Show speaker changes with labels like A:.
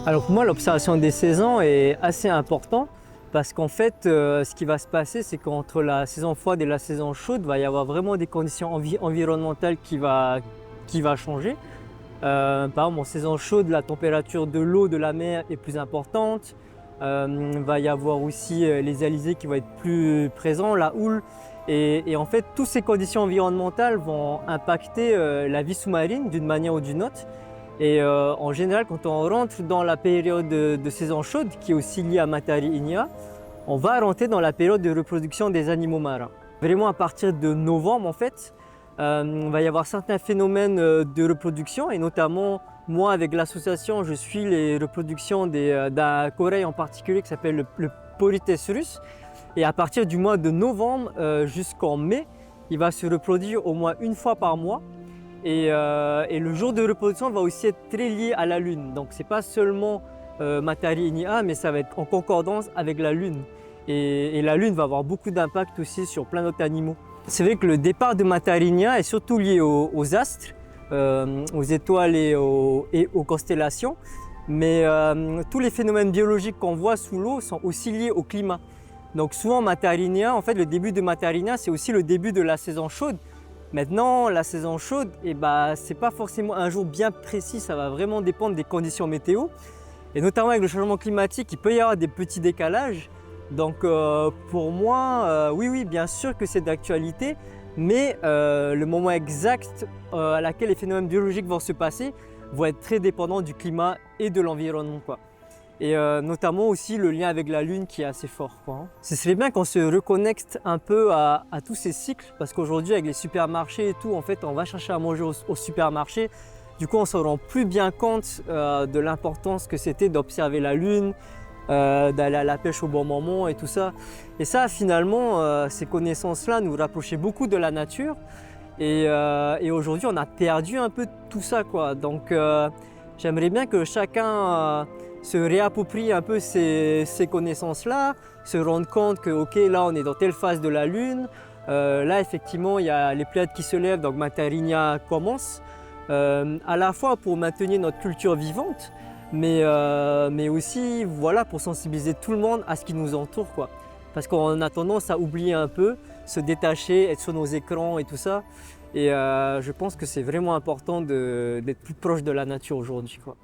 A: Alors pour moi, l'observation des saisons est assez importante parce qu'en fait, ce qui va se passer, c'est qu'entre la saison froide et la saison chaude, il va y avoir vraiment des conditions environnementales qui va changer. Par exemple, en saison chaude, la température de l'eau de la mer est plus importante. Il va y avoir aussi les alizés qui vont être plus présents, la houle. Et en fait, toutes ces conditions environnementales vont impacter la vie sous-marine d'une manière ou d'une autre. Et en général, quand on rentre dans la période de saison chaude, qui est aussi liée à Matari Inia, on va rentrer dans la période de reproduction des animaux marins. Vraiment à partir de novembre, en fait, il va y avoir certains phénomènes de reproduction, et notamment moi avec l'association, je suis les reproductions d'un corail en particulier qui s'appelle le Polytes russe. Et à partir du mois de novembre jusqu'en mai, il va se reproduire au moins une fois par mois. Et le jour de reproduction va aussi être très lié à la lune. Donc c'est pas seulement Matari Inia, mais ça va être en concordance avec la lune. Et la lune va avoir beaucoup d'impact aussi sur plein d'autres animaux. C'est vrai que le départ de Matari Inia est surtout lié aux astres, aux étoiles et aux constellations. Mais tous les phénomènes biologiques qu'on voit sous l'eau sont aussi liés au climat. Donc souvent Matari Inia, en fait le début de Matari Inia, c'est aussi le début de la saison chaude. Maintenant, la saison chaude, ce n'est pas forcément un jour bien précis, ça va vraiment dépendre des conditions météo. Et notamment avec le changement climatique, il peut y avoir des petits décalages. Donc pour moi, oui, bien sûr que c'est d'actualité, mais le moment exact à laquelle les phénomènes biologiques vont se passer vont être très dépendants du climat et de l'environnement, quoi. Et notamment aussi le lien avec la lune qui est assez fort, quoi. Ce serait bien qu'on se reconnecte un peu à tous ces cycles, parce qu'aujourd'hui avec les supermarchés et tout, en fait on va chercher à manger au supermarché. Du coup on se rend plus bien compte de l'importance que c'était d'observer la lune, d'aller à la pêche au bon moment et tout ça. Et ça finalement, ces connaissances-là nous rapprochaient beaucoup de la nature. Et aujourd'hui on a perdu un peu tout ça, quoi. Donc j'aimerais bien que chacun se réapproprie un peu ces connaissances-là, se rendre compte que ok, là on est dans telle phase de la lune, là effectivement il y a les Pléiades qui se lèvent, donc Matari Inia commence, à la fois pour maintenir notre culture vivante, mais aussi voilà, pour sensibiliser tout le monde à ce qui nous entoure, quoi. Parce qu'on a tendance à oublier un peu, se détacher, être sur nos écrans et tout ça. Et je pense que c'est vraiment important d'être plus proche de la nature aujourd'hui, quoi.